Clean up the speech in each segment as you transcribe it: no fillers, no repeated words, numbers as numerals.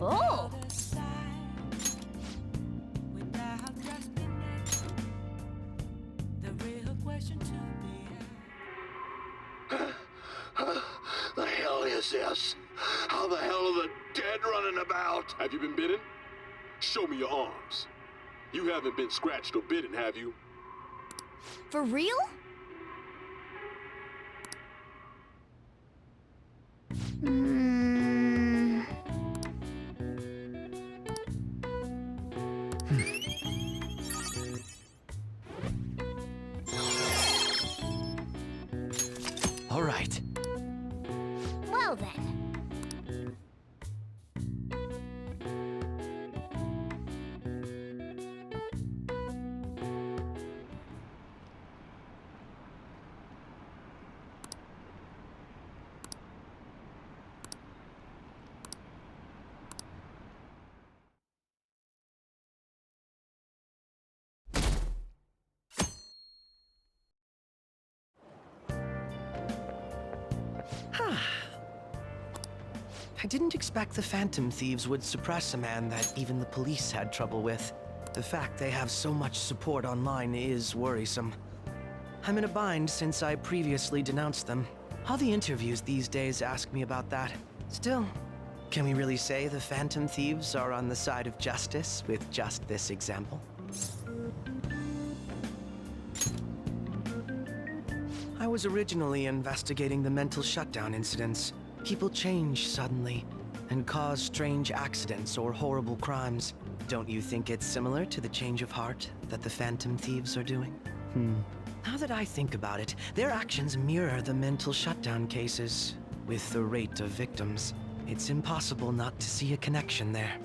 Oh! The hell is this? How the hell are the dead running about? Have you been bitten? Show me your arms. You haven't been scratched or bitten, have you? For real? All right. Well then. I didn't expect the Phantom Thieves would suppress a man that even the police had trouble with. The fact they have so much support online is worrisome. I'm in a bind since I previously denounced them. All the interviews these days ask me about that. Still, can we really say the Phantom Thieves are on the side of justice with just this example? I was originally investigating the mental shutdown incidents. People change suddenly and cause strange accidents or horrible crimes. Don't you think it's similar to the change of heart that the Phantom Thieves are doing? Now that I think about it, their actions mirror the mental shutdown cases. With the rate of victims, it's impossible not to see a connection there.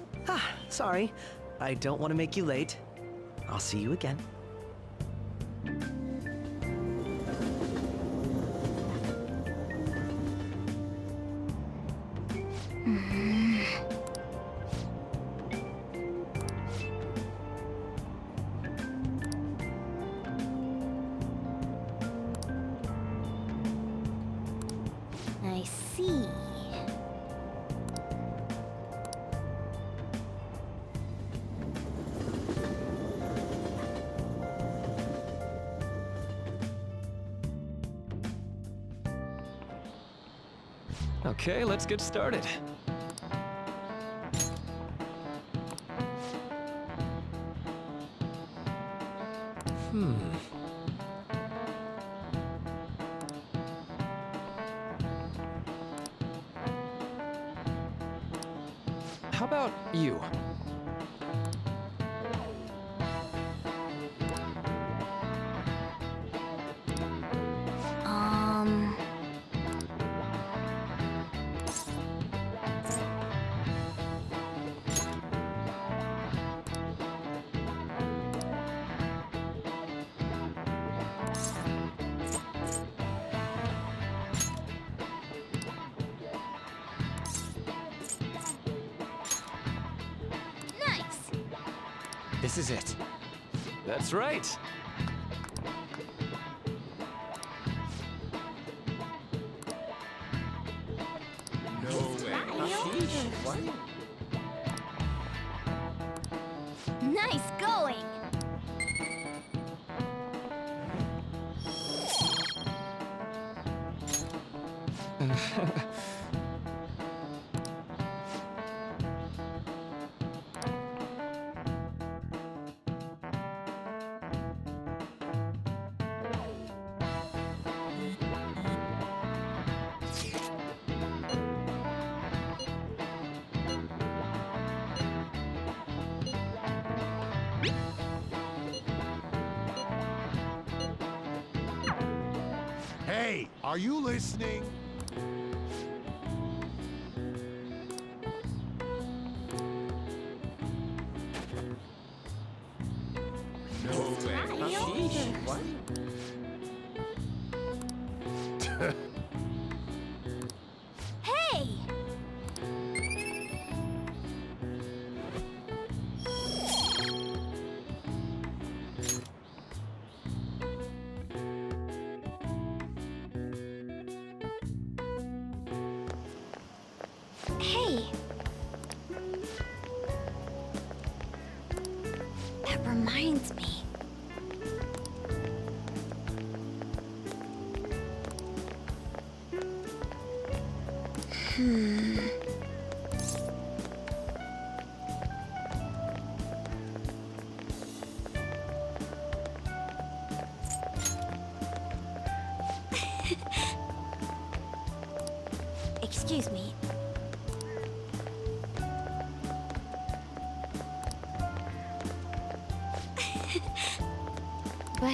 Sorry. I don't want to make you late. I'll see you again. I see. Okay, let's get started. How about you? Nice! This is it. That's right. Nice going! Hey, are you listening? Hey! Hey! That reminds me. Excuse me. But...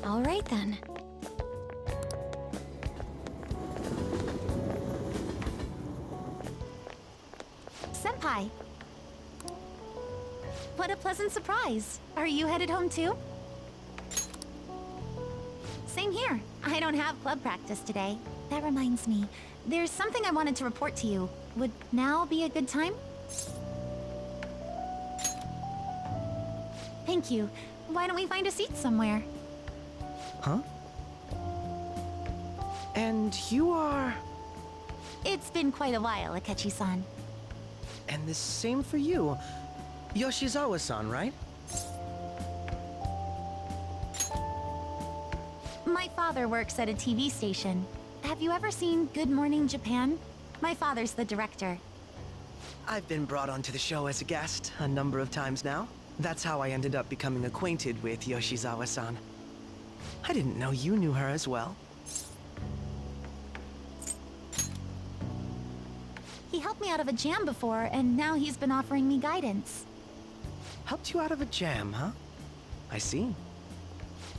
all right then. Senpai! What a pleasant surprise. Are you headed home too? Same here. I don't have club practice today. That reminds me, there's something I wanted to report to you. Would now be a good time? Thank you. Why don't we find a seat somewhere? Huh? And you are... It's been quite a while, Akechi-san. And the same for you. Yoshizawa-san, right? My father works at a TV station. Have you ever seen Good Morning Japan? My father's the director. I've been brought onto the show as a guest a number of times now. That's how I ended up becoming acquainted with Yoshizawa-san. I didn't know you knew her as well. He helped me out of a jam before, and now he's been offering me guidance. Helped you out of a jam, huh? I see.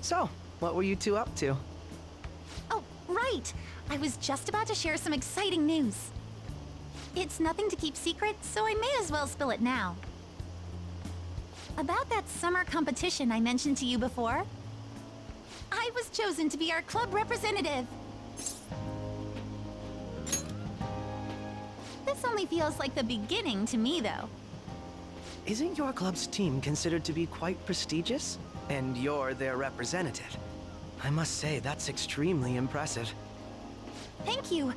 So, what were you two up to? Oh, right! I was just about to share some exciting news. It's nothing to keep secret, so I may as well spill it now. About that summer competition I mentioned to you before, I was chosen to be our club representative. This only feels like the beginning to me, though. Isn't your club's team considered to be quite prestigious? And you're their representative. I must say, that's extremely impressive. Thank you.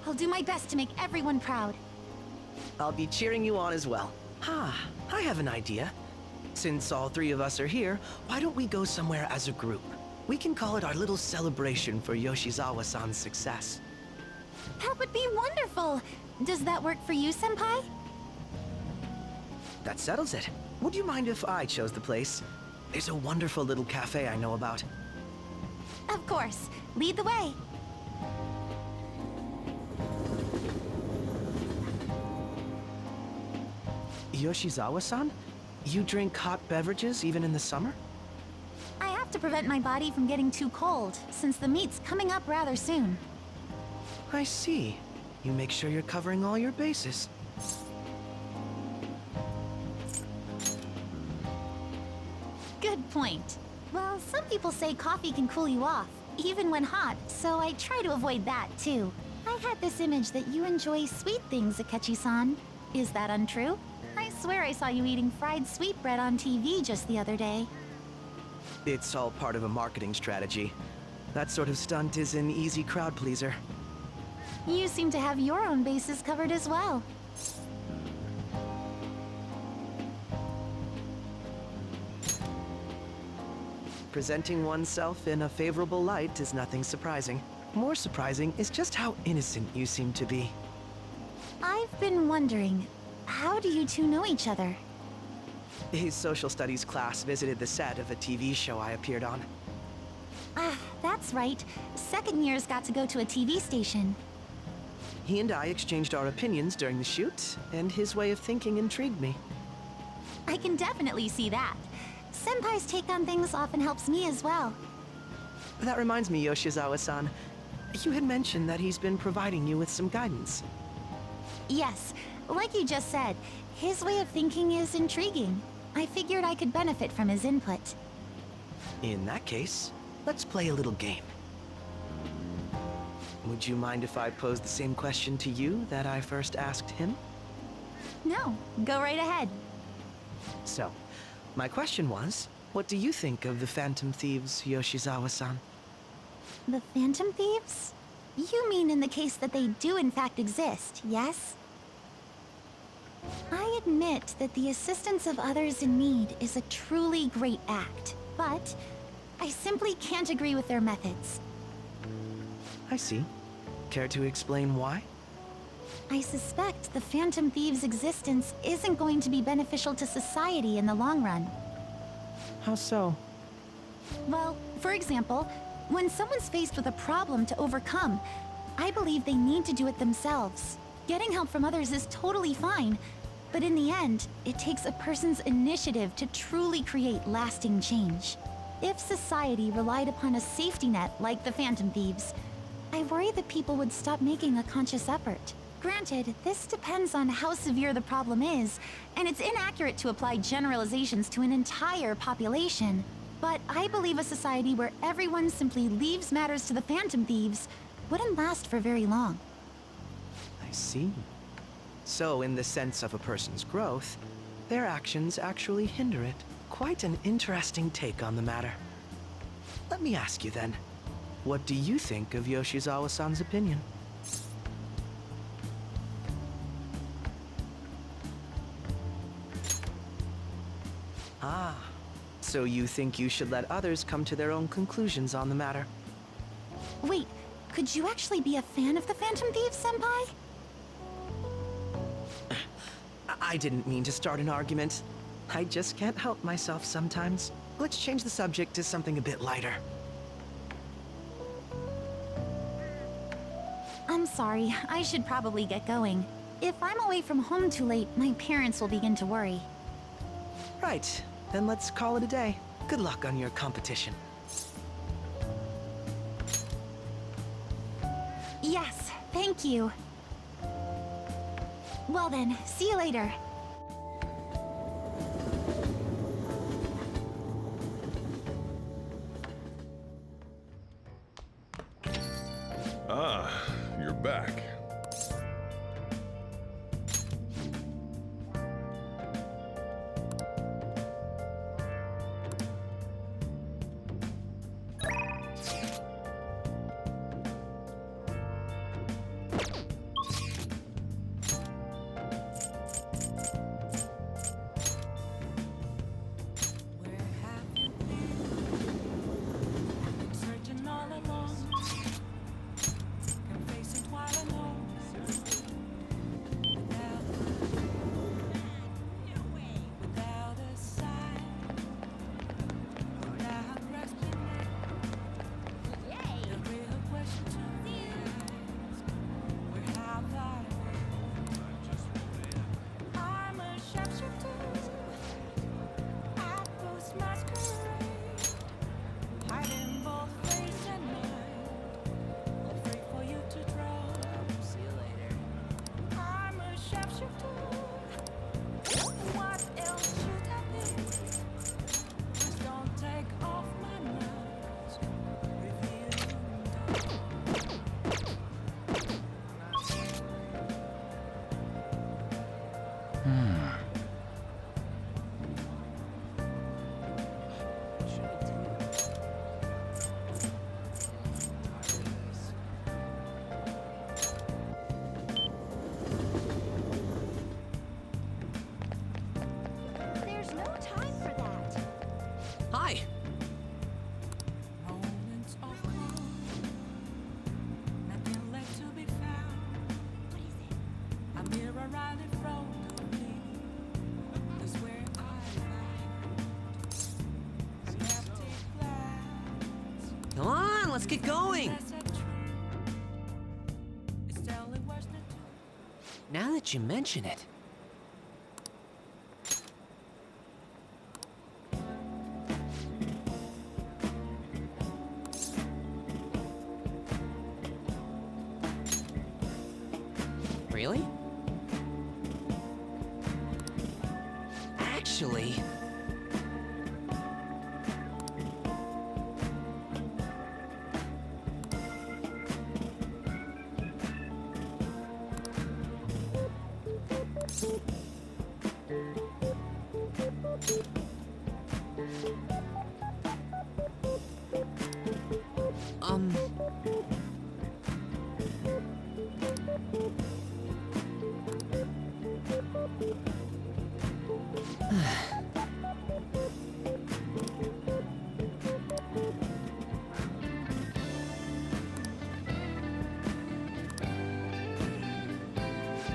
I'll do my best to make everyone proud. I'll be cheering you on as well. I have an idea. Since all three of us are here, why don't we go somewhere as a group? We can call it our little celebration for Yoshizawa-san's success. That would be wonderful! Does that work for you, Senpai? That settles it. Would you mind if I chose the place? There's a wonderful little cafe I know about. Of course. Lead the way. Yoshizawa-san? You drink hot beverages even in the summer? I have to prevent my body from getting too cold, since the meet's coming up rather soon. I see. You make sure you're covering all your bases. Good point. Well, some people say coffee can cool you off, even when hot, so I try to avoid that, too. I had this image that you enjoy sweet things, Akechi-san. Is that untrue? I swear I saw you eating fried sweetbread on TV just the other day. It's all part of a marketing strategy. That sort of stunt is an easy crowd pleaser. You seem to have your own bases covered as well. Presenting oneself in a favorable light is nothing surprising. More surprising is just how innocent you seem to be. I've been wondering, how do you two know each other? His social studies class visited the set of a TV show I appeared on. Ah, that's right. Second years got to go to a TV station. He and I exchanged our opinions during the shoot, and his way of thinking intrigued me. I can definitely see that. Senpai's take on things often helps me as well. That reminds me, Yoshizawa-san. You had mentioned that he's been providing you with some guidance. Yes, like you just said, his way of thinking is intriguing. I figured I could benefit from his input. In that case, let's play a little game. Would you mind if I posed the same question to you that I first asked him? No, go right ahead. So, my question was, what do you think of the Phantom Thieves, Yoshizawa-san? The Phantom Thieves? You mean in the case that they do in fact exist, yes? I admit that the assistance of others in need is a truly great act, but I simply can't agree with their methods. I see. Care to explain why? I suspect the Phantom Thieves' existence isn't going to be beneficial to society in the long run. How so? Well, for example, when someone's faced with a problem to overcome, I believe they need to do it themselves. Getting help from others is totally fine, but in the end, it takes a person's initiative to truly create lasting change. If society relied upon a safety net like the Phantom Thieves, I worry that people would stop making a conscious effort. Granted, this depends on how severe the problem is, and it's inaccurate to apply generalizations to an entire population. But I believe a society where everyone simply leaves matters to the Phantom Thieves wouldn't last for very long. I see. So, in the sense of a person's growth, their actions actually hinder it. Quite an interesting take on the matter. Let me ask you then, what do you think of Yoshizawa-san's opinion? Ah, so you think you should let others come to their own conclusions on the matter? Wait, could you actually be a fan of the Phantom Thieves, Senpai? I didn't mean to start an argument. I just can't help myself sometimes. Let's change the subject to something a bit lighter. I'm sorry, I should probably get going. If I'm away from home too late, my parents will begin to worry. Right, then let's call it a day. Good luck on your competition. Yes, thank you. Well then, see you later. Ah, you're back. There's no time for that. Hi! Moments of calm, nothing left to be found. What is it? A mirror right in front of me is where I land. Skeptic glance, Come on, let's get going! that's a truth. It's telling worse than truth. Now that you mention it. Really? Actually...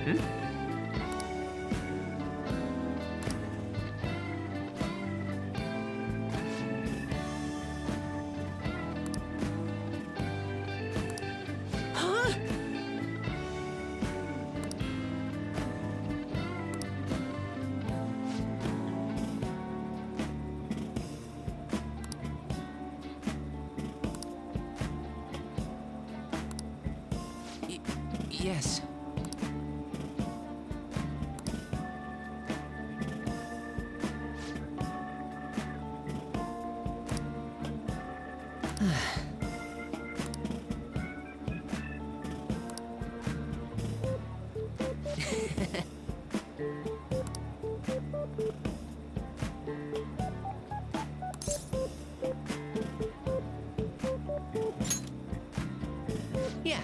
Huh? Yes. Yeah.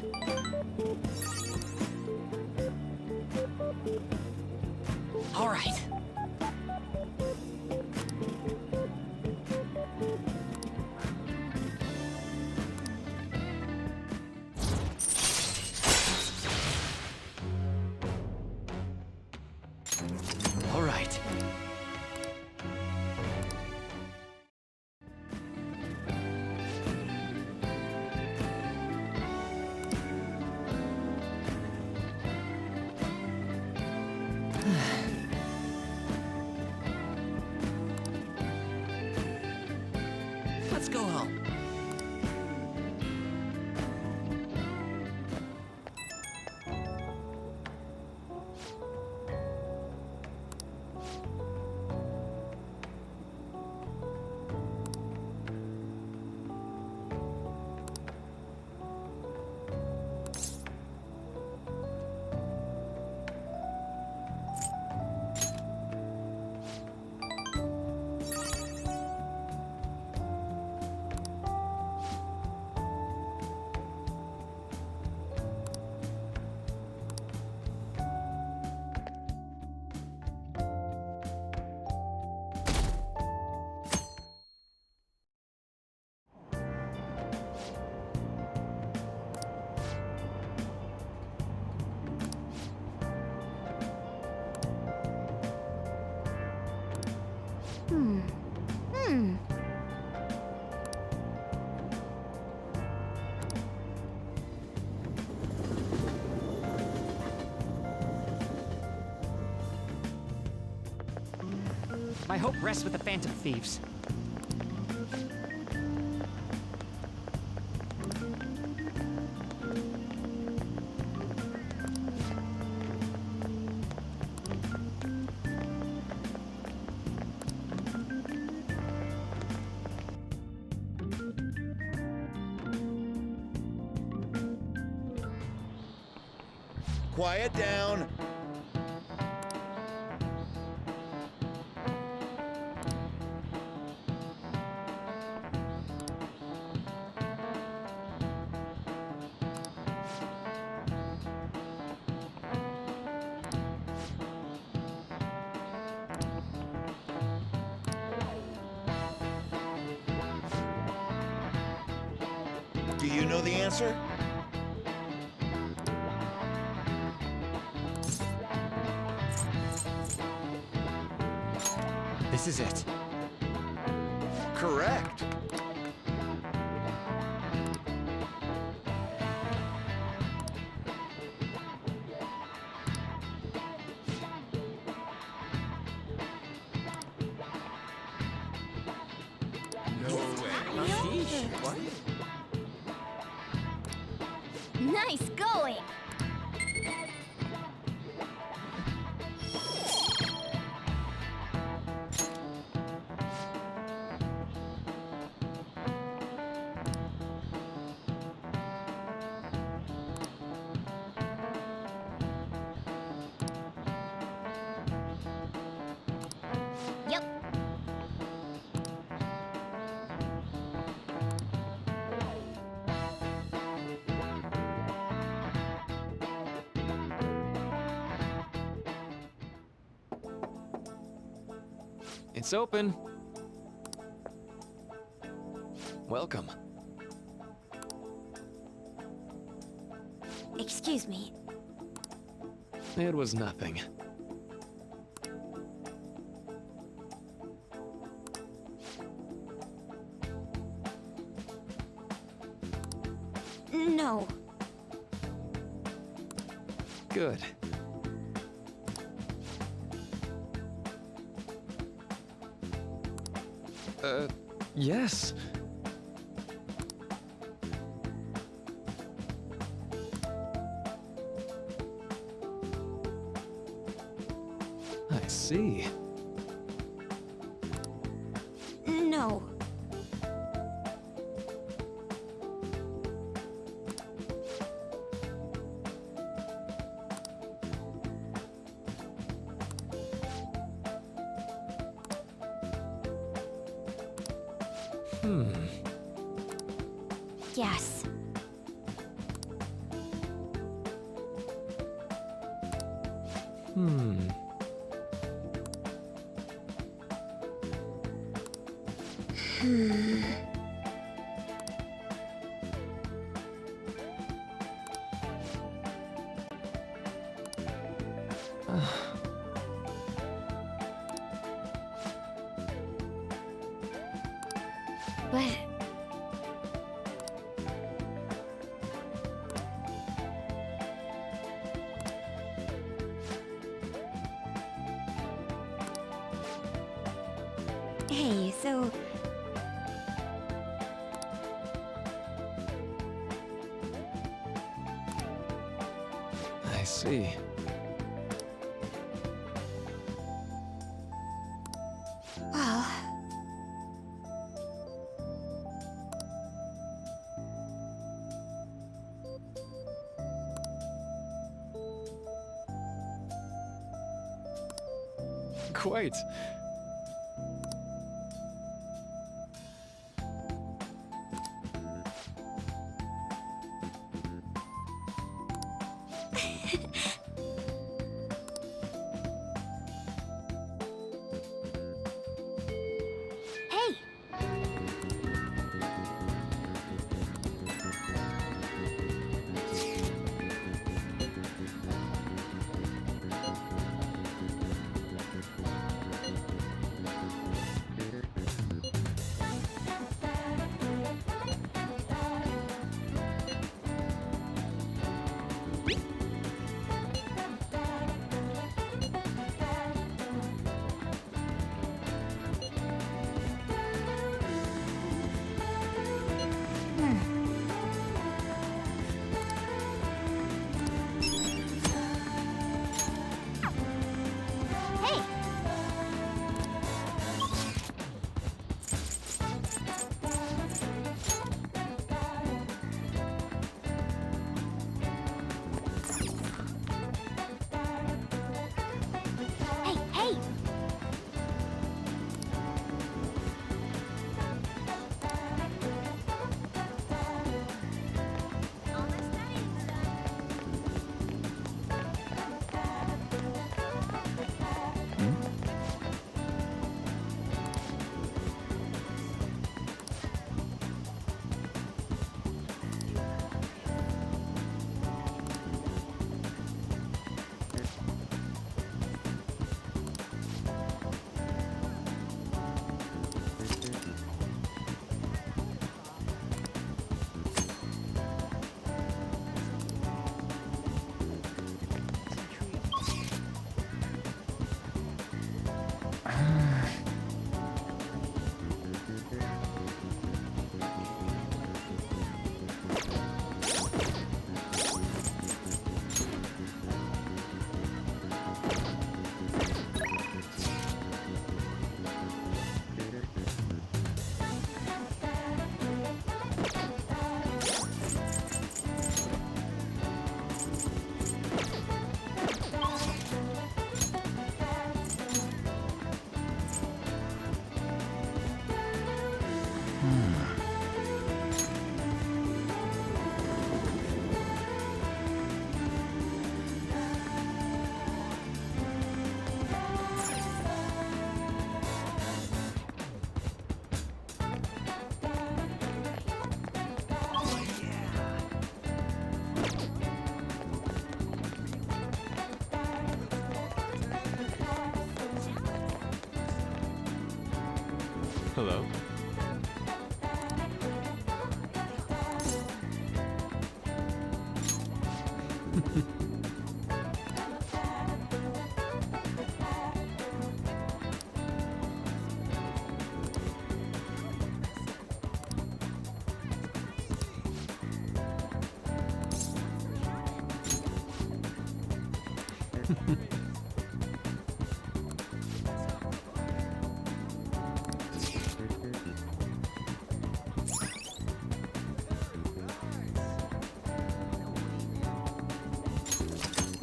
All right. All right. Let's go home. My hope rests with the Phantom Thieves. Quiet down. Do you know the answer? This is it. Correct. Nice going! Yep. It's open. Welcome. Excuse me. It was nothing. No. Good. Yes. I see. No. Yes. But... Hey, so... I see. Well... Quite. Hey! Hello?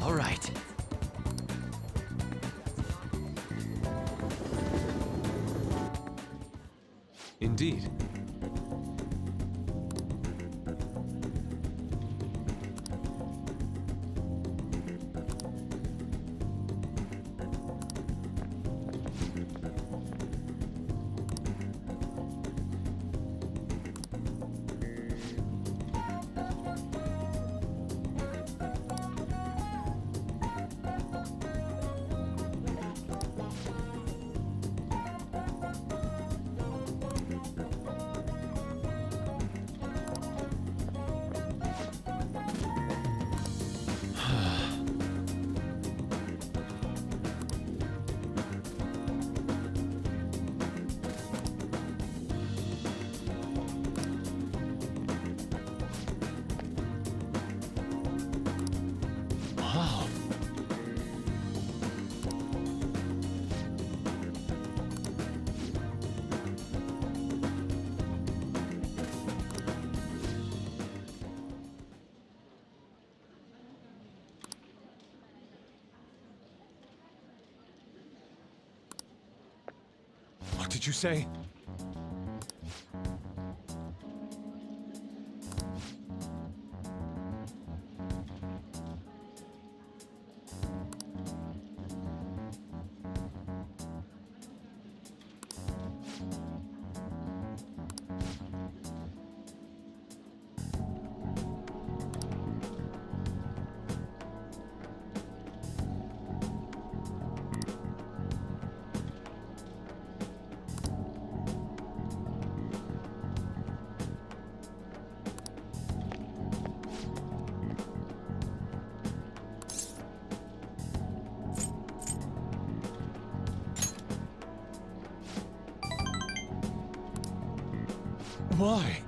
All right. Indeed. Wow. What did you say? Why?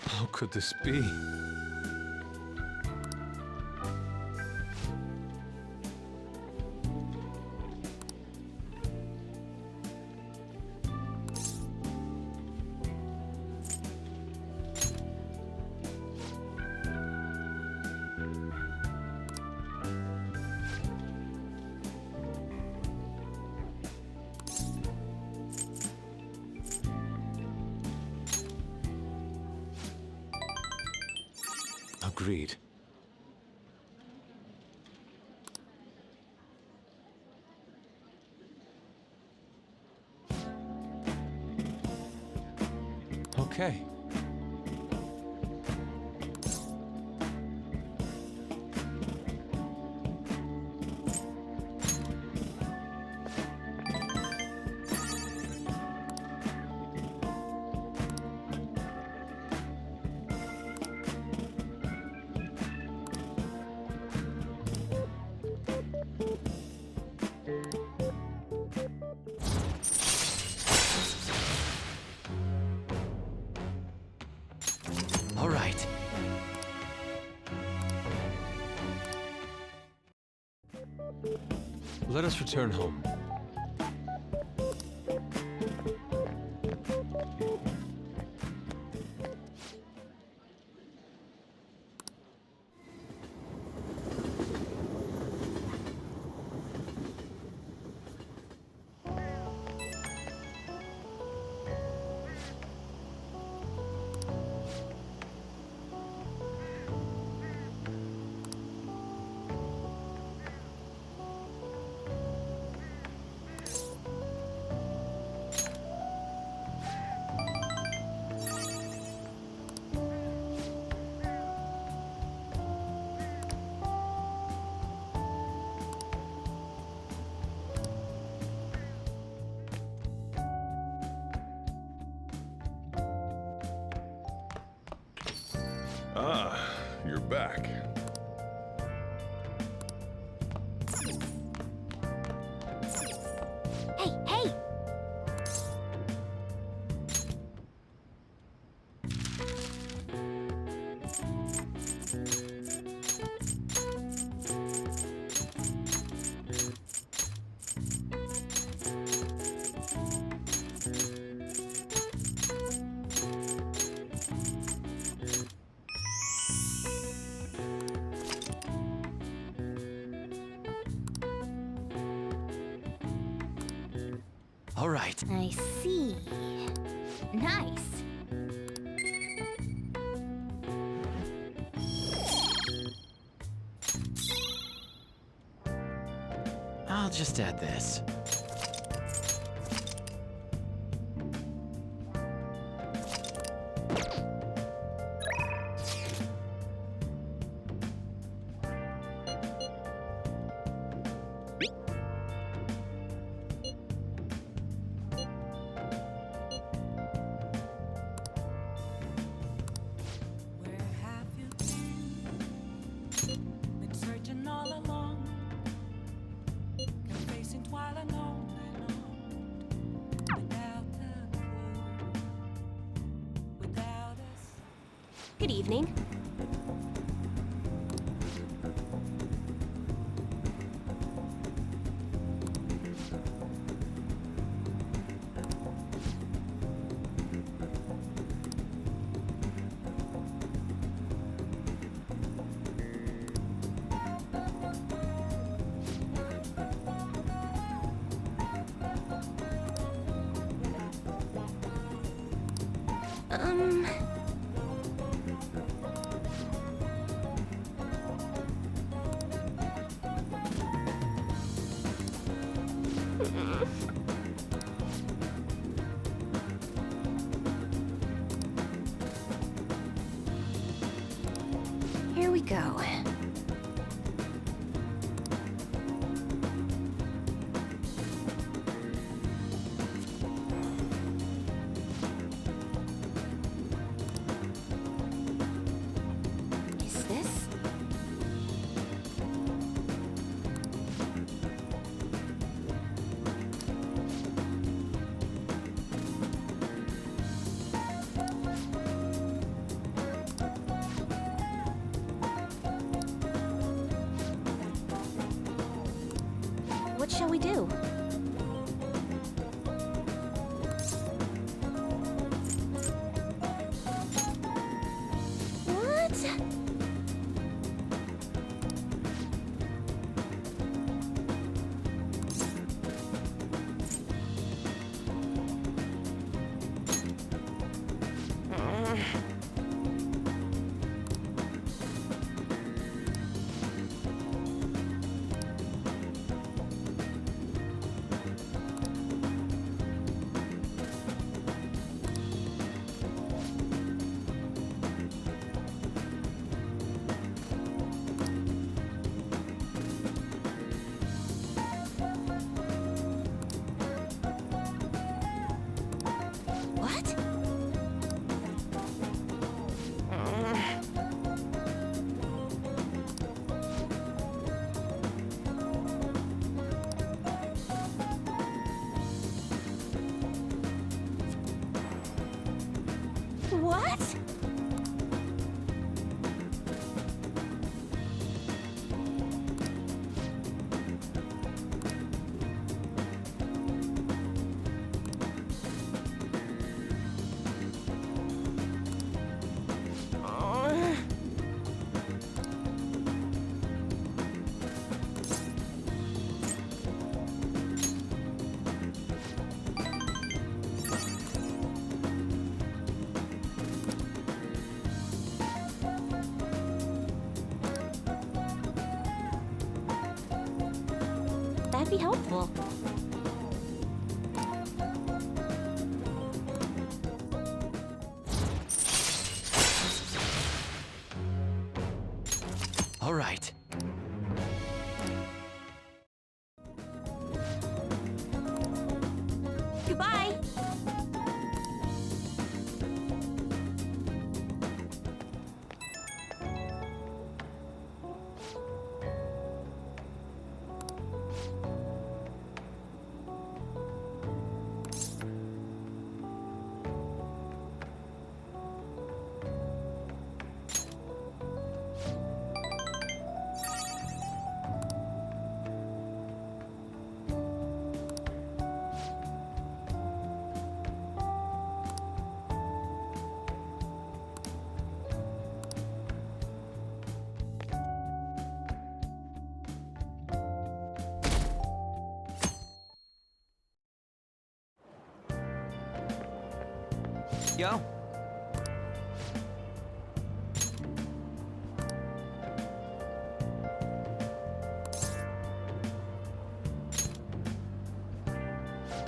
How could this be? Agreed. Okay. All right. Let us return home. back. Hey, hey! All right. I see. Nice. I'll just add this. Where have you been? Been searching all along, kept facing twilight on and on, without a clue, without us. Good evening. Here we go. Is this? What shall we do? What? What? What? That'd be helpful. All right. Goodbye. Yo.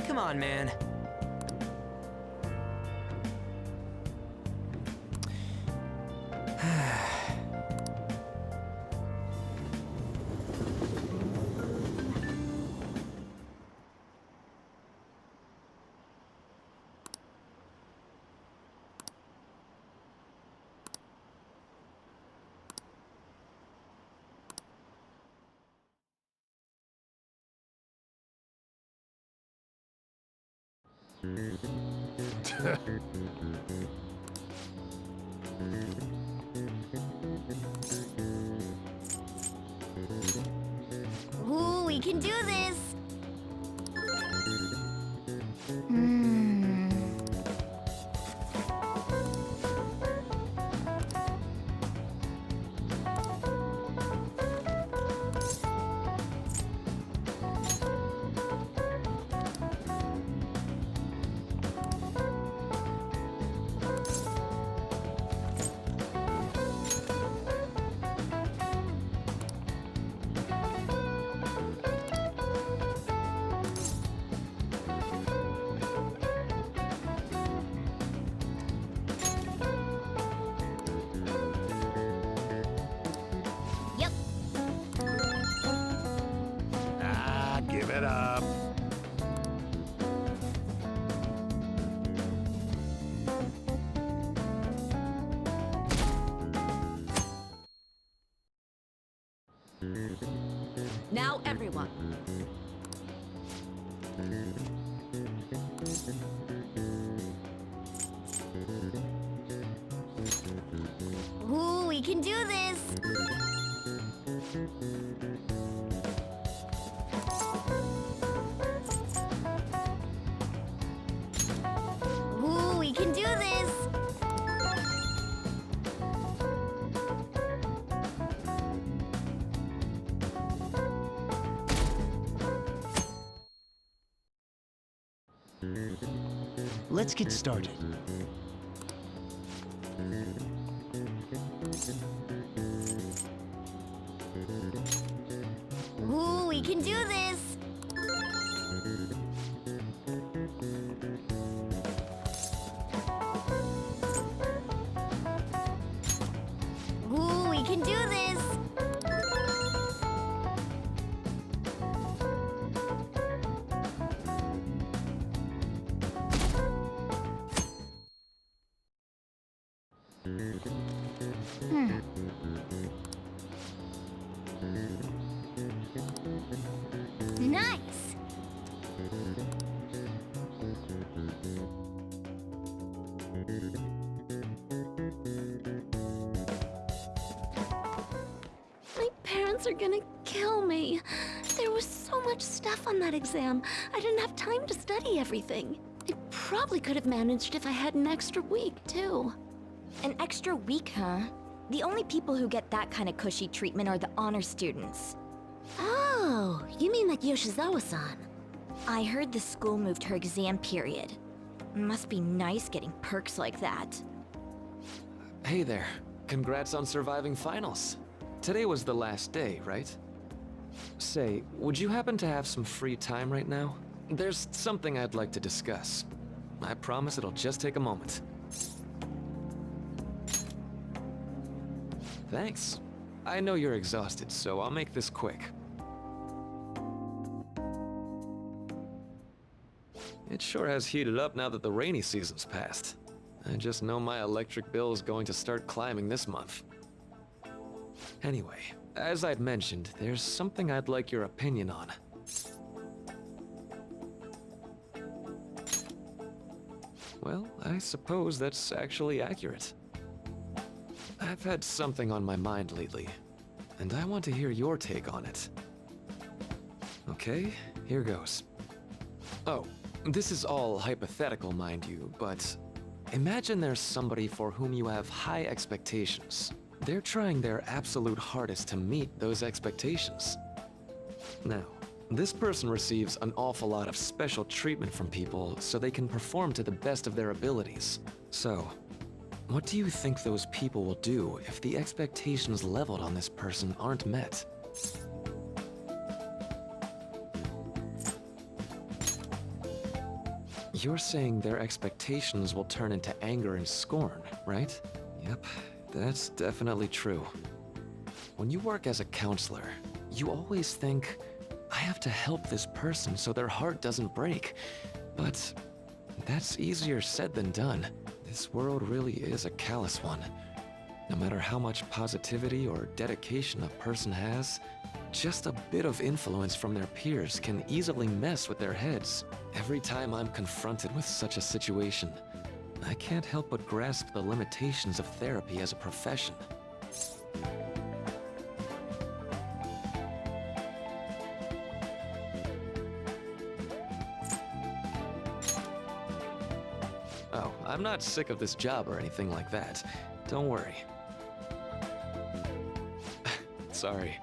Come on, man. Ooh, we can do this! Yep. Ah, give it up. Now everyone. Ooh, we can do this! Ooh, we can do this! Let's get started. Ooh, we can do this! Ooh, we can do this! Nice! My parents are gonna kill me. There was so much stuff on that exam. I didn't have time to study everything. I probably could have managed if I had an extra week, too. An extra week, huh? The only people who get that kind of cushy treatment are the honor students. Oh, you mean like Yoshizawa-san? I heard the school moved her exam period. Must be nice getting perks like that. Hey there. Congrats on surviving finals. Today was the last day, right? Say, would you happen to have some free time right now? There's something I'd like to discuss. I promise it'll just take a moment. Thanks. I know you're exhausted, so I'll make this quick. It sure has heated up now that the rainy season's passed. I just know my electric bill is going to start climbing this month. Anyway, as I'd mentioned, there's something I'd like your opinion on. Well, I suppose that's actually accurate. I've had something on my mind lately, and I want to hear your take on it. Okay, here goes. Oh, this is all hypothetical, mind you, but imagine there's somebody for whom you have high expectations. They're trying their absolute hardest to meet those expectations. Now, This person receives an awful lot of special treatment from people so they can perform to the best of their abilities. So, what do you think those people will do if the expectations leveled on this person aren't met? You're saying their expectations will turn into anger and scorn, right? Yep, that's definitely true. When you work as a counselor, you always think, I have to help this person so their heart doesn't break. But that's easier said than done. This world really is a callous one. No matter how much positivity or dedication a person has, just a bit of influence from their peers can easily mess with their heads. Every time I'm confronted with such a situation, I can't help but grasp the limitations of therapy as a profession. Oh, I'm not sick of this job or anything like that. Don't worry. Sorry,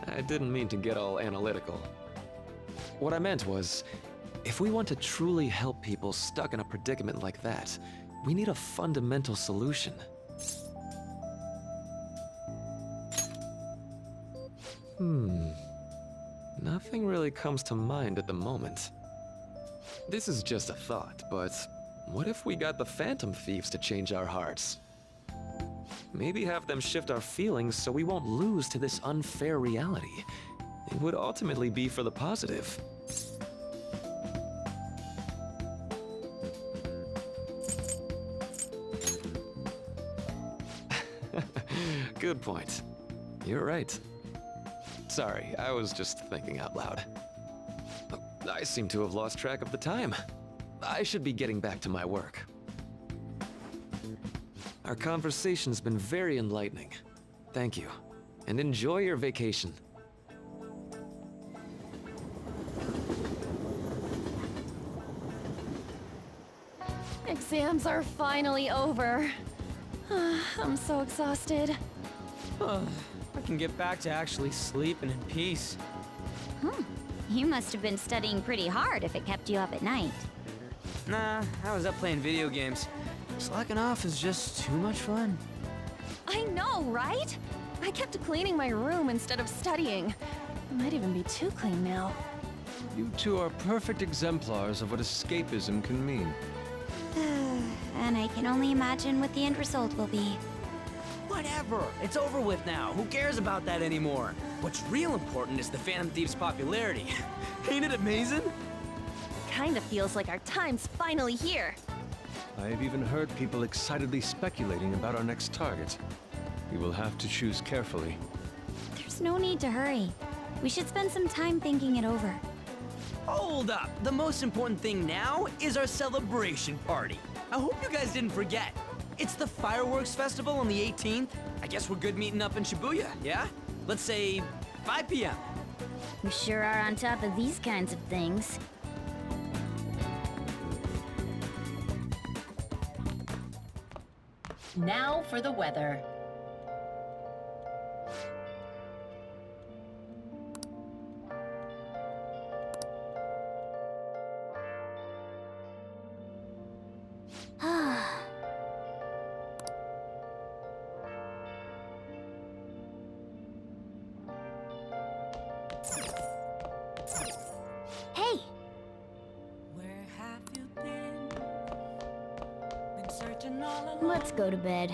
I didn't mean to get all analytical. What I meant was, if we want to truly help people stuck in a predicament like that, we need a fundamental solution. Nothing really comes to mind at the moment. This is just a thought, but what if we got the Phantom Thieves to change our hearts? Maybe have them shift our feelings so we won't lose to this unfair reality. It would ultimately be for the positive. Good point. You're right. Sorry, I was just thinking out loud. I seem to have lost track of the time. I should be getting back to my work. Our conversation's been very enlightening. Thank you, and enjoy your vacation. Exams are finally over. I'm so exhausted. I can get back to actually sleeping in peace. You must have been studying pretty hard if it kept you up at night. Nah, I was up playing video games. Slacking off is just too much fun. I know, right? I kept cleaning my room instead of studying. It might even be too clean now. You two are perfect exemplars of what escapism can mean. And I can only imagine what the end result will be. Whatever, it's over with now. Who cares about that anymore? What's real important is the Phantom Thieves' popularity. Ain't it amazing? Kinda feels like our time's finally here. I have even heard people excitedly speculating about our next target. We will have to choose carefully. There's no need to hurry. We should spend some time thinking it over. Hold up! The most important thing now is our celebration party. I hope you guys didn't forget. It's the fireworks festival on the 18th. I guess we're good meeting up in Shibuya, yeah? Let's say 5 p.m. We sure are on top of these kinds of things. Now for the weather. Hey! Where have you been? Been searching all along. Let's go to bed.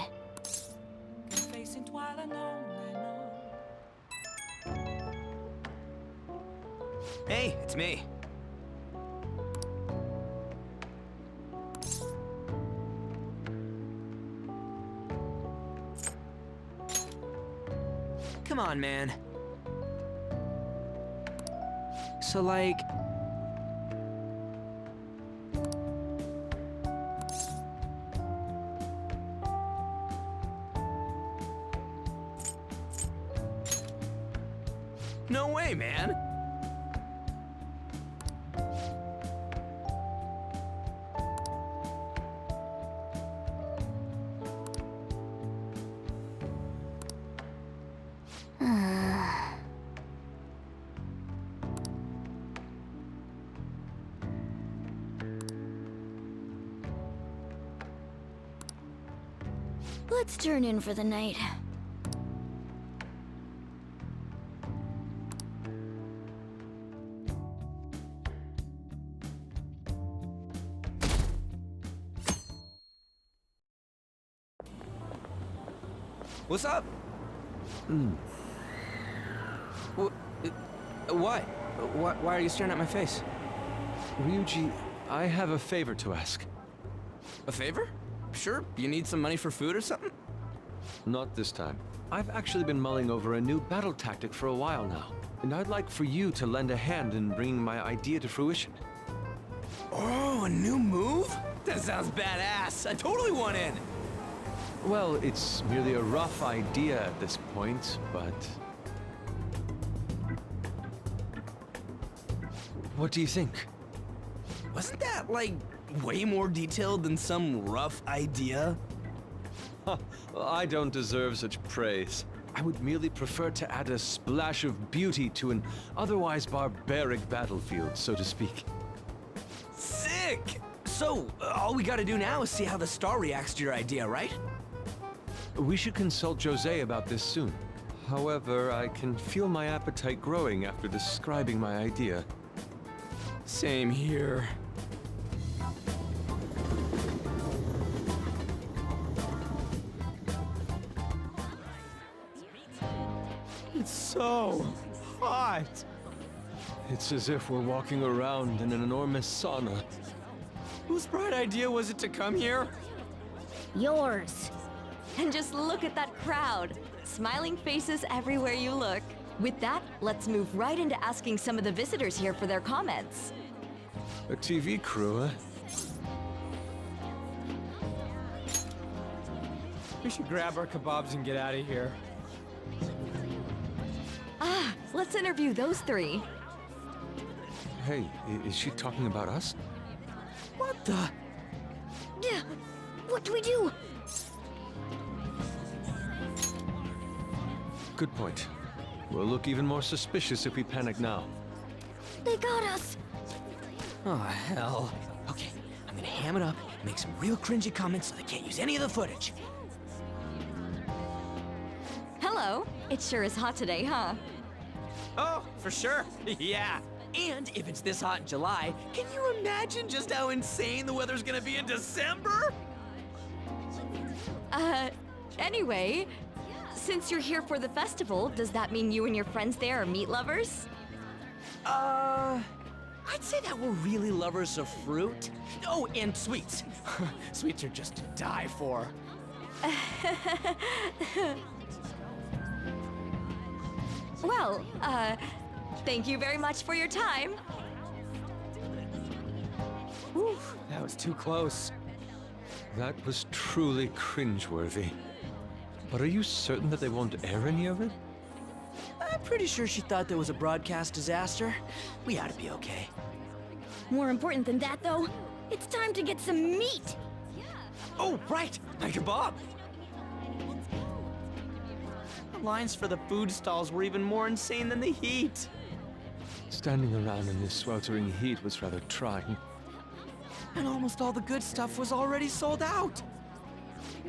Facing twilight lonely night. Hey, it's me. Come on, man. So, like... No way, man! Let's turn in for the night. What's up? What? Why are you staring at my face? Ryuji, I have a favor to ask. A favor? Sure. You need some money for food or something? Not this time. I've actually been mulling over a new battle tactic for a while now, and I'd like for you to lend a hand in bringing my idea to fruition. Oh, a new move? That sounds badass. I totally want in. Well, it's merely a rough idea at this point, but... What do you think? Wasn't that, like, way more detailed than some rough idea? I don't deserve such praise. I would merely prefer to add a splash of beauty to an otherwise barbaric battlefield, so to speak. Sick! So, all we gotta do now is see how the star reacts to your idea, right? We should consult Jose about this soon. However, I can feel my appetite growing after describing my idea. Same here. It's so hot. It's as if we're walking around in an enormous sauna. Whose bright idea was it to come here? Yours. And just look at that crowd. Smiling faces everywhere you look. With that, let's move right into asking some of the visitors here for their comments. A TV crew, huh? We should grab our kebabs and get out of here. Ah, let's interview those three. Hey, is she talking about us? What the? Yeah. What do we do? Good point. We'll look even more suspicious if we panic now. They got us. Oh, hell. Okay, I'm gonna ham it up and make some real cringy comments so they can't use any of the footage. Hello. It sure is hot today, huh? Oh, for sure. Yeah. And if it's this hot in July, can you imagine just how insane the weather's gonna be in December? Anyway, since you're here for the festival, does that mean you and your friends there are meat lovers? I'd say that we're really lovers of fruit. Oh, and sweets. Sweets are just to die for. Well, thank you very much for your time. Whew, that was too close. That was truly cringeworthy. But are you certain that they won't air any of it? I'm pretty sure she thought there was a broadcast disaster. We ought to be okay. More important than that, though, it's time to get some meat. Oh, right, my kebab. The lines for the food stalls were even more insane than the heat. Standing around in this sweltering heat was rather trying. And almost all the good stuff was already sold out.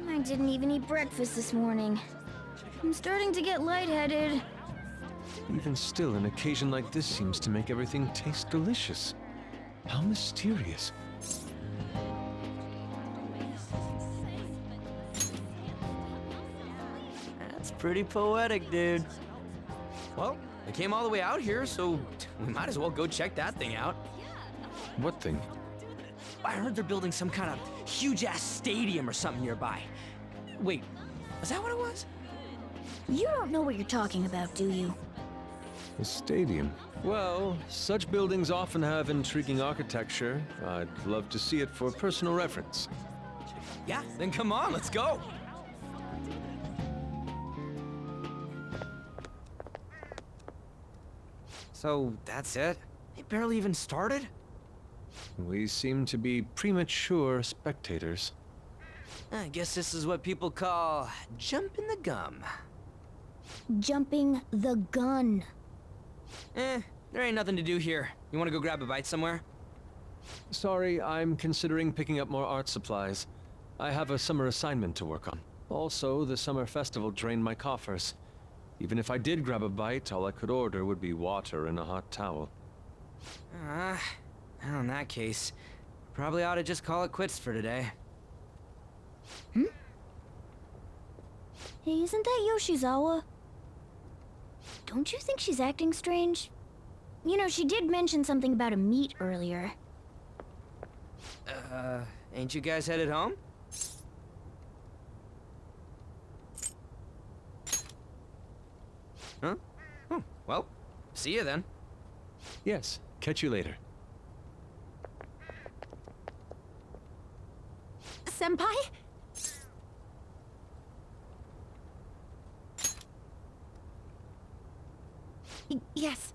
I didn't even eat breakfast this morning. I'm starting to get lightheaded. Even still, an occasion like this seems to make everything taste delicious. How mysterious. That's pretty poetic, dude. Well, I came all the way out here, so we might as well go check that thing out. What thing? I heard they're building some kind of huge-ass stadium or something nearby. Wait, is that what it was? You don't know what you're talking about, do you? A stadium. Well, such buildings often have intriguing architecture. I'd love to see it for personal reference. Yeah, then come on, let's go. So, that's it? They barely even started? We seem to be premature spectators. I guess this is what people call jumping the gum. Jumping the gun. There ain't nothing to do here. You wanna go grab a bite somewhere? Sorry, I'm considering picking up more art supplies. I have a summer assignment to work on. Also, the summer festival drained my coffers. Even if I did grab a bite, all I could order would be water and a hot towel. Well, in that case, probably ought to just call it quits for today. Hey, isn't that Yoshizawa? Don't you think she's acting strange? You know, she did mention something about a meet earlier. Ain't you guys headed home? Huh? Oh, well, see you then. Yes, catch you later. Senpai? Yes.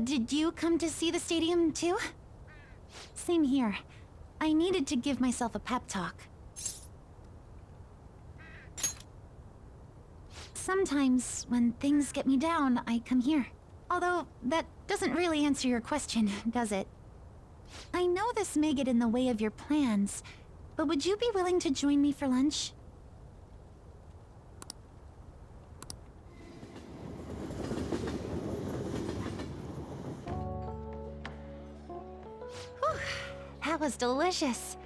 Did you come to see the stadium, too? Same here. I needed to give myself a pep talk. Sometimes, when things get me down, I come here. Although, that doesn't really answer your question, does it? I know this may get in the way of your plans, but would you be willing to join me for lunch? Whew, that was delicious.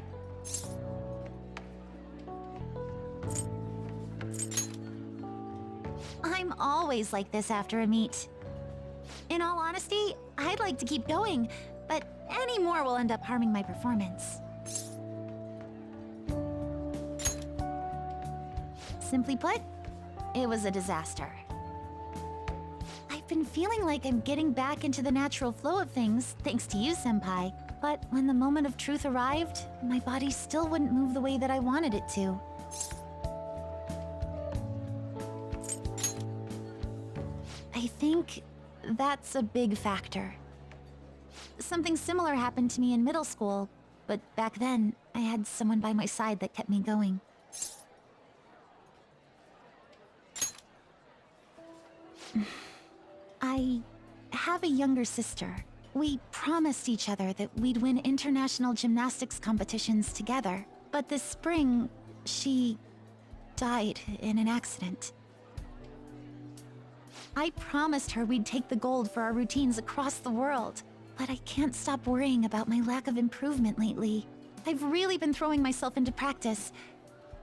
I'm always like this after a meet. In all honesty, I'd like to keep going, but any more will end up harming my performance. Simply put, it was a disaster. I've been feeling like I'm getting back into the natural flow of things, thanks to you, Senpai. But when the moment of truth arrived, my body still wouldn't move the way that I wanted it to. I think that's a big factor. Something similar happened to me in middle school, but back then, I had someone by my side that kept me going. I have a younger sister. We promised each other that we'd win international gymnastics competitions together. But this spring, she died in an accident. I promised her we'd take the gold for our routines across the world. But I can't stop worrying about my lack of improvement lately. I've really been throwing myself into practice,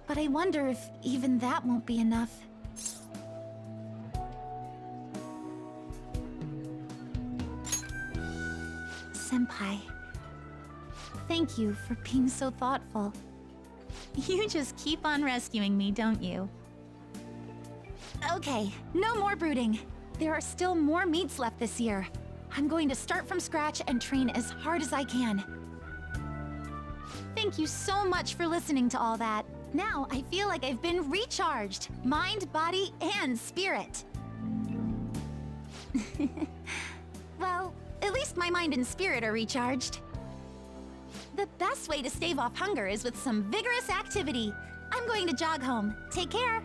but I wonder if even that won't be enough. Senpai, thank you for being so thoughtful. You just keep on rescuing me, don't you? Okay, no more brooding. There are still more meets left this year. I'm going to start from scratch and train as hard as I can. Thank you so much for listening to all that. Now I feel like I've been recharged. Mind, body, and spirit. Well, at least my mind and spirit are recharged. The best way to stave off hunger is with some vigorous activity. I'm going to jog home. Take care.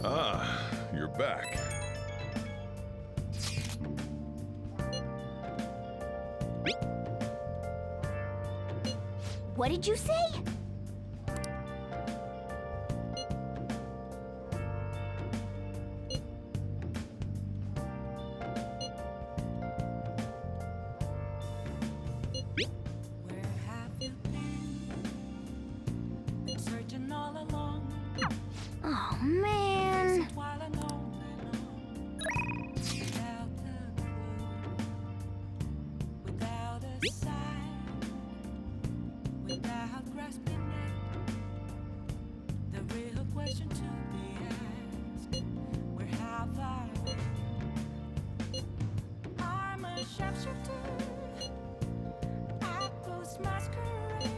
Ah, you're back. What did you say? Where have you been searching all along? Oh, man. While I know without a clue, without a sign, without grasping it, the real question to be asked: where have I been? I'm a sharpshooter at Ghost Masquerade,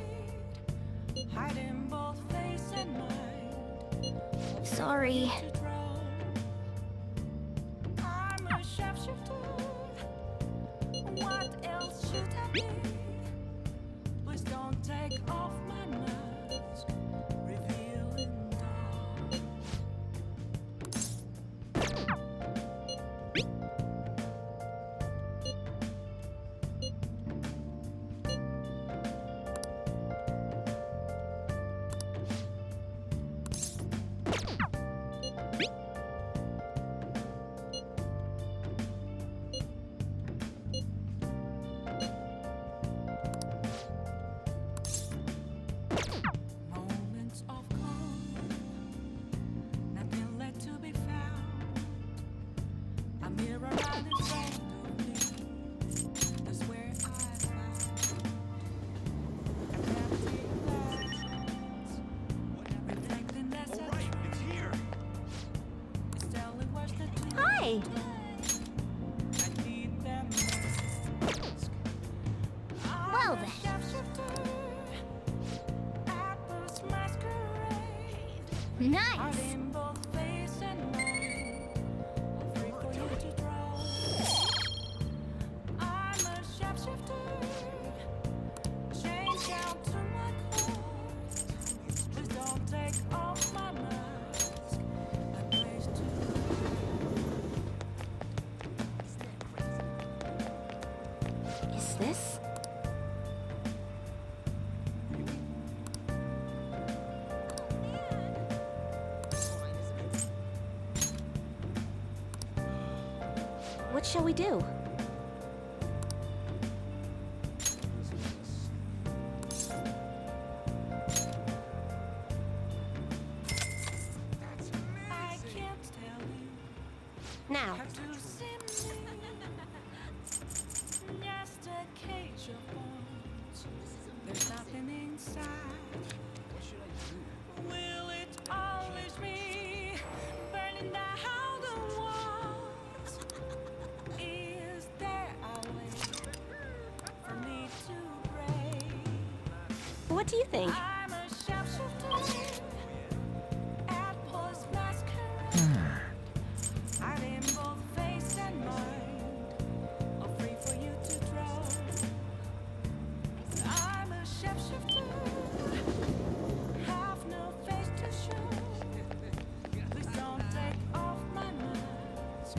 hiding both face and mind. Sorry. I'm a sharpshooter. What else Please don't take off my mask, revealing dark. Moments of calm, nothing left to be found. A mirror right in front of me, that's where I found an empty glass, reflecting as a It's here. it's telling words that you Hi! I need them mask. Well then. Nice. Is this? What shall we do? I can't tell you. Now. Have to see me. Just a cage of bones. There's nothing inside. Will it always be burning down the walls? Is there a way for me to break? What do you think? I'm a sharpshooter at post masquerade. I'm in both face and mind, all free for you to draw. I'm a sharpshooter, have no face to show. Please don't take off my mask.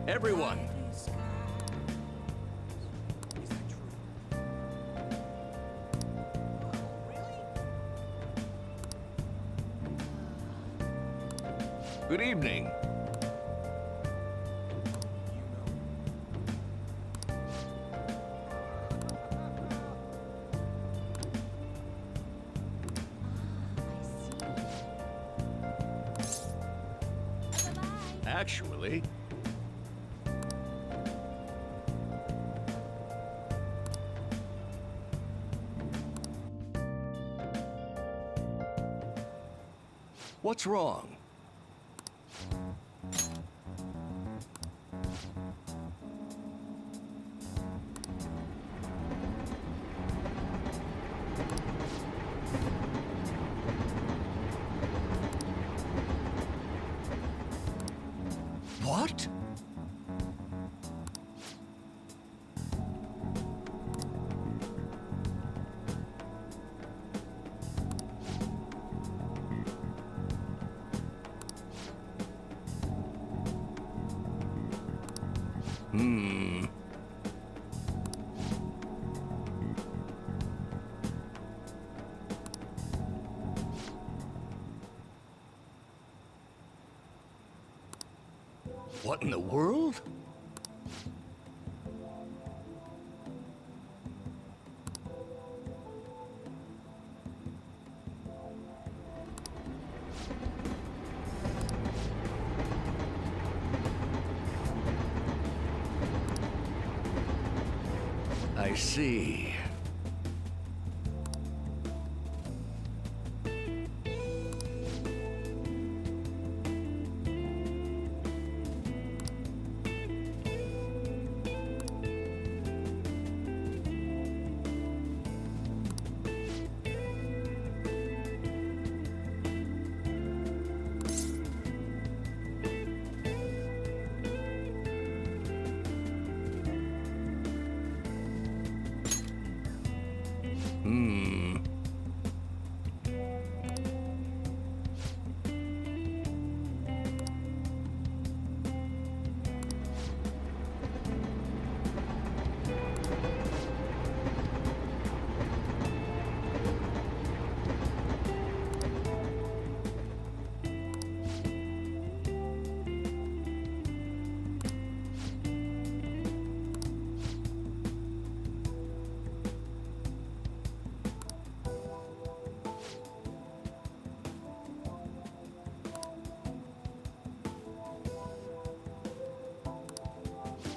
Everyone, good evening. Actually, what's wrong? What? Hmm. What in the world? I see. Hmm.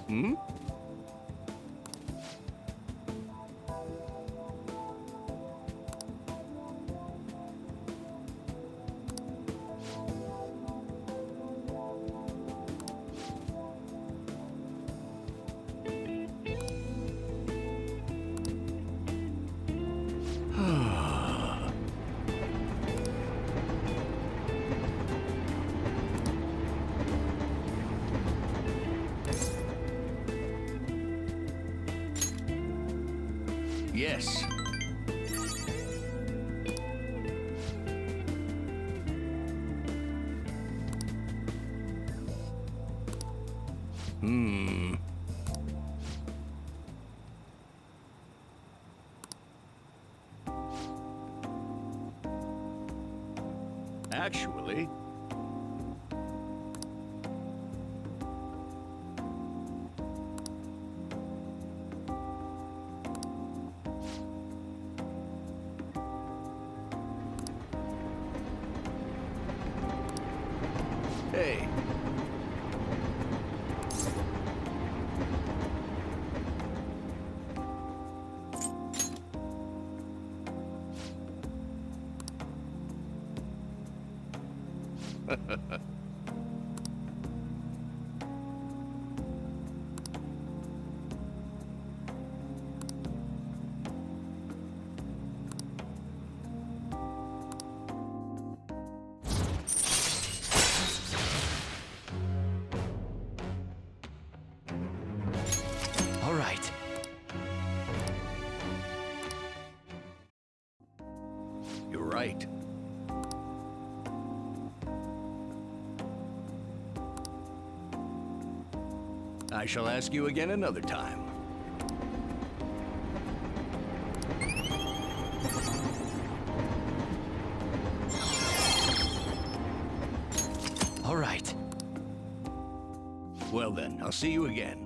Hmm? Yes. Hmm. Actually, hey. All right. You're right. I shall ask you again another time. All right. Well then, I'll see you again.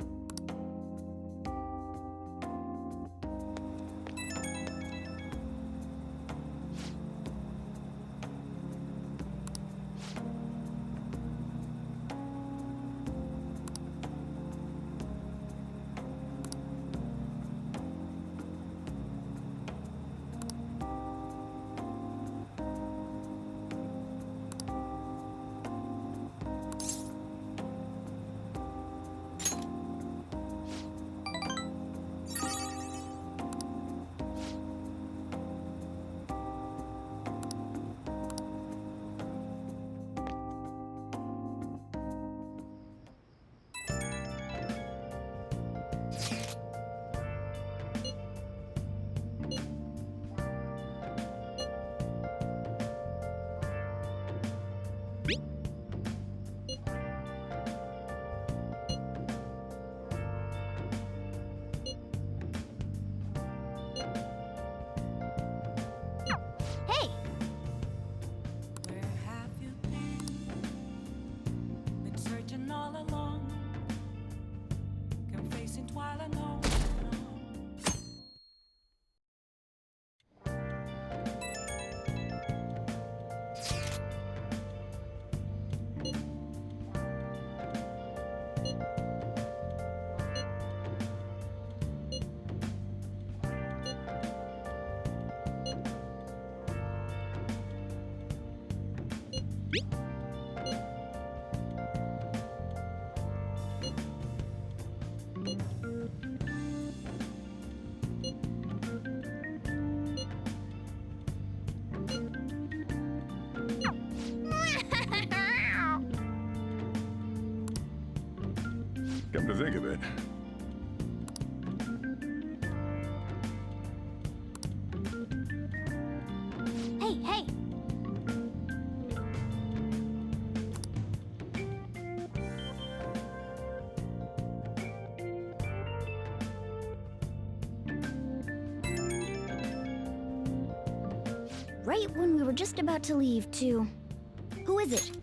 Hey! Where have you been? Been searching all along. Confessing while I know. Come to think of it, Right when we were just about to leave, too. Who is it?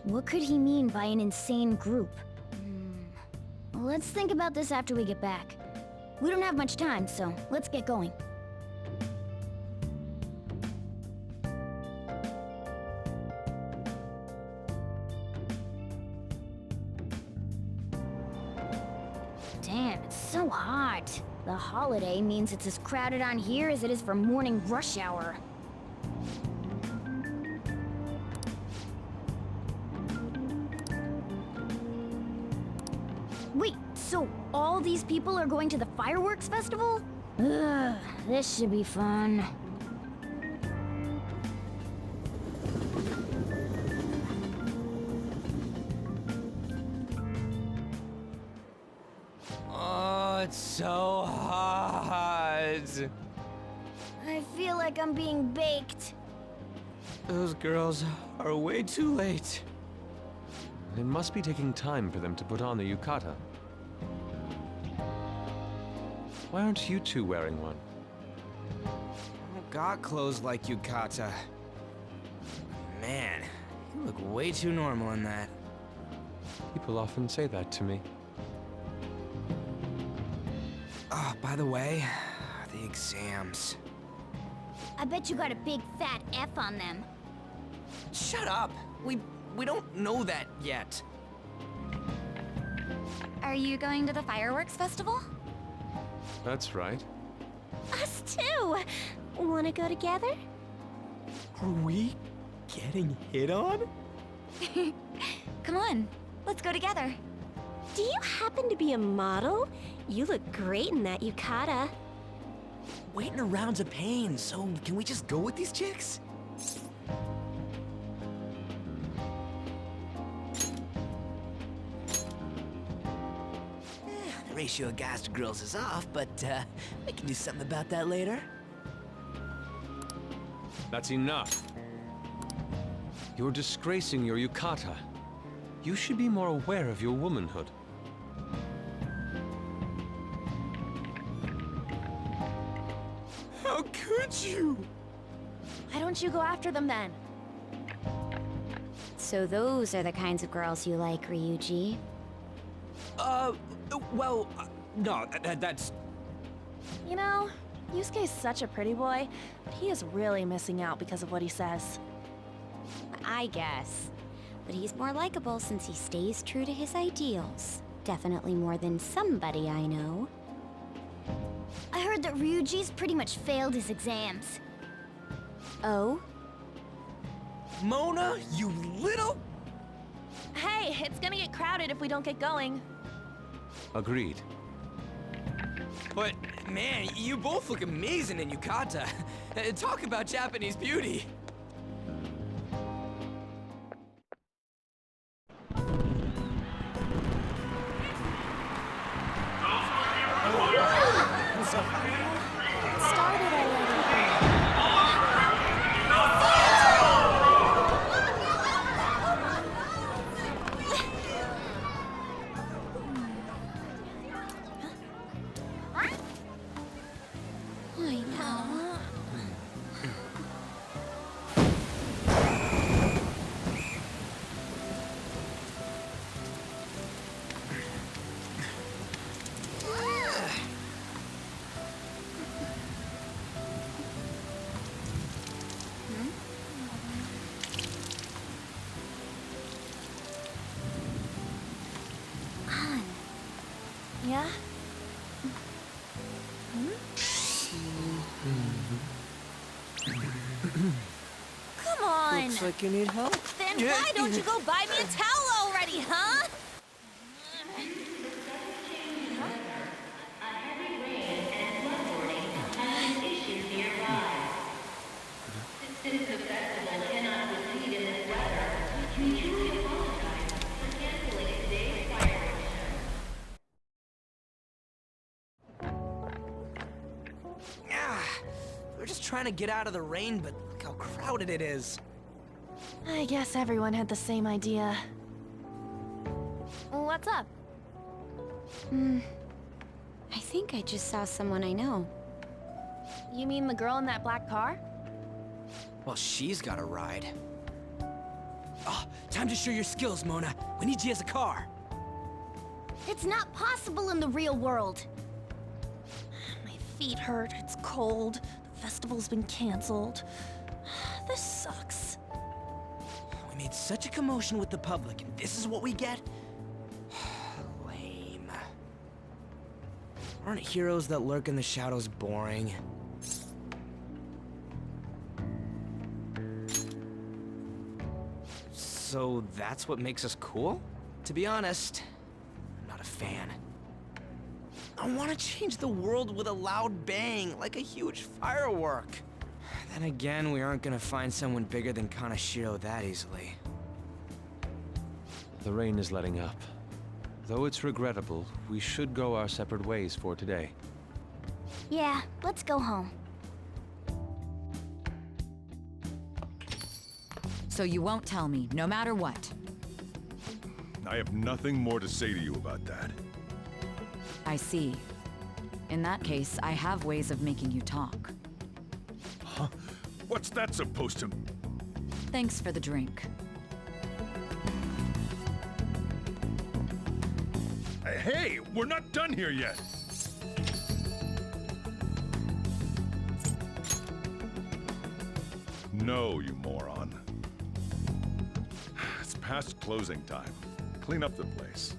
What could he mean by an insane group? Let's think about this after we get back. We don't have much time, so let's get going. Damn, it's so hot. The holiday means it's as crowded on here as it is for morning rush hour. Wait, so all these people are going to the fireworks festival? Ugh, this should be fun. Oh, it's so hot. I feel like I'm being baked. Those girls are way too late. It must be taking time for them to put on the yukata. Why aren't you two wearing one? I got clothes like yukata. Man, you look way too normal in that. People often say that to me. Oh, by the way, the exams. I bet you got a big fat F on them. Shut up! We don't know that yet. Are you going to the fireworks festival? That's right. Us too! Wanna go together? Are we getting hit on? Come on, let's go together. Do you happen to be a model? You look great in that yukata. Waiting around's a pain, so can we just go with these chicks? The ratio of guys to girls is off, but we can do something about that later. That's enough. You're disgracing your yukata. You should be more aware of your womanhood. How could you? Why don't you go after them then? So those are the kinds of girls you like, Ryuji? Well, no, that's... You know, Yusuke's such a pretty boy, but he is really missing out because of what he says. I guess. But he's more likable since he stays true to his ideals. Definitely more than somebody I know. I heard that Ryuji's pretty much failed his exams. Oh? Mona, you little... Hey, it's gonna get crowded if we don't get going. Agreed. But, man, you both look amazing in yukata. Talk about Japanese beauty. Yeah? Come on! Looks like you need help. Then why don't you go buy me a towel already, huh? We're just trying to get out of the rain, but look how crowded it is. I guess everyone had the same idea. What's up? I think I just saw someone I know. You mean the girl in that black car? Well, she's got a ride. Oh, time to show your skills, Mona. We need you as a car. It's not possible in the real world. My feet hurt, it's cold, the festival's been canceled. This sucks. We made such a commotion with the public, and this is what we get? Lame. Aren't heroes that lurk in the shadows boring? So that's what makes us cool? To be honest, I'm not a fan. I want to change the world with a loud bang, like a huge firework. Then again, we aren't gonna find someone bigger than Kanashiro that easily. The rain is letting up. Though it's regrettable, we should go our separate ways for today. Yeah, let's go home. So you won't tell me, no matter what. I have nothing more to say to you about that. I see. In that case, I have ways of making you talk. Huh? What's that supposed to... Thanks for the drink. Hey, we're not done here yet! No, you moron. It's past closing time. Clean up the place.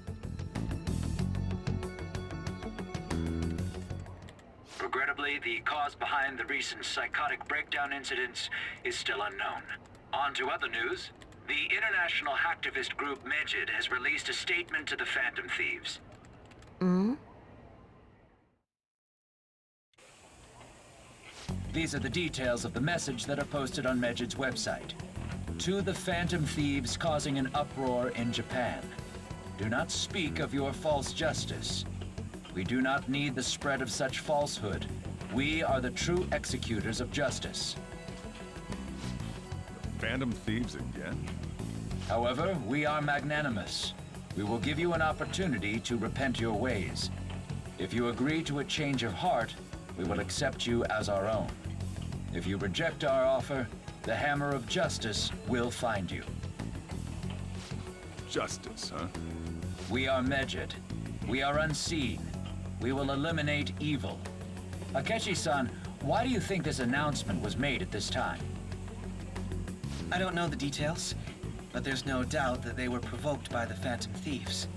Regrettably, the cause behind the recent psychotic breakdown incidents is still unknown. On to other news. The international hacktivist group Megid has released a statement to the Phantom Thieves. These are the details of the message that are posted on Megid's website. To the Phantom Thieves causing an uproar in Japan. Do not speak of your false justice. We do not need the spread of such falsehood. We are the true executors of justice. Phantom Thieves again? However, we are magnanimous. We will give you an opportunity to repent your ways. If you agree to a change of heart, we will accept you as our own. If you reject our offer, the hammer of justice will find you. Justice, huh? We are Megid. We are unseen. We will eliminate evil. Akechi-san, why do you think this announcement was made at this time? I don't know the details, but there's no doubt that they were provoked by the Phantom Thieves.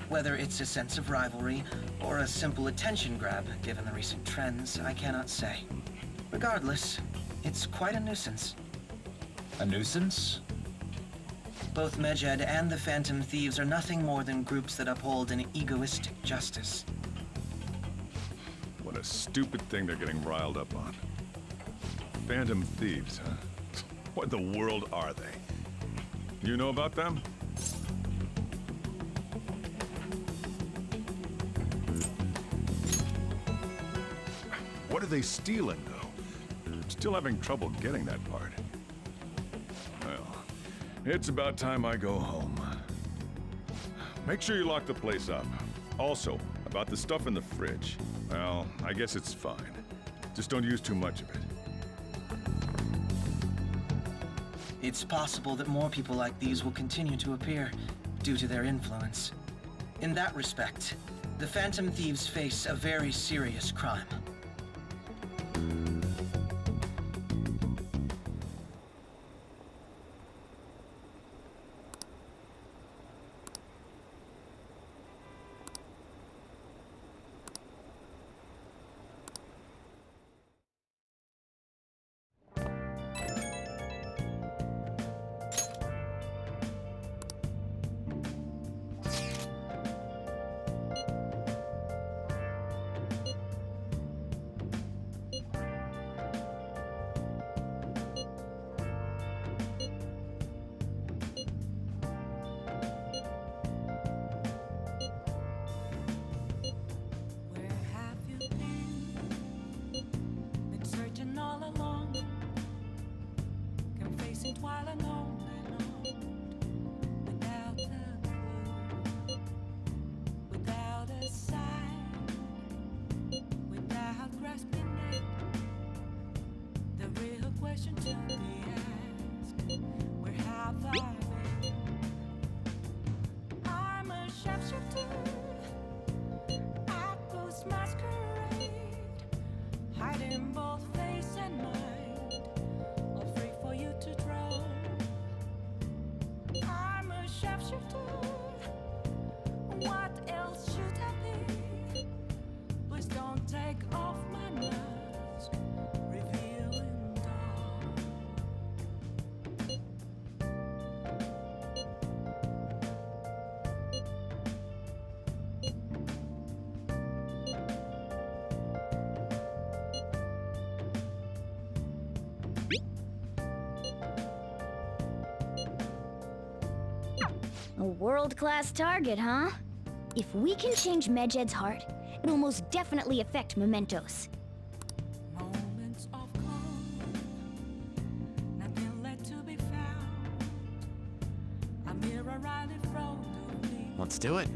Whether it's a sense of rivalry or a simple attention grab, given the recent trends, I cannot say. Regardless, it's quite a nuisance. A nuisance? Both Megid and the Phantom Thieves are nothing more than groups that uphold an egoistic justice. What a stupid thing they're getting riled up on. Phantom Thieves, huh? What in the world are they? You know about them? What are they stealing, though? I'm still having trouble getting that part. Well, it's about time I go home. Make sure you lock the place up. Also, about the stuff in the fridge. Well, I guess it's fine. Just don't use too much of it. It's possible that more people like these will continue to appear due to their influence. In that respect, the Phantom Thieves face a very serious crime. while alone and on, without a clue, without a sign, without grasping it. The real question to be asked: where have I been? I'm a sharpshooter at Ghost Masquerade, hiding both face and mind, all free for you to draw. I'm a sharpshooter. What else should I be? Please don't take off my mask, revealing dawn. A world-class target, huh? If we can change Medjed's heart, it'll most definitely affect Mementos. Moments of calm, nothing left to be found. A mirror right in front of me. Let's do it.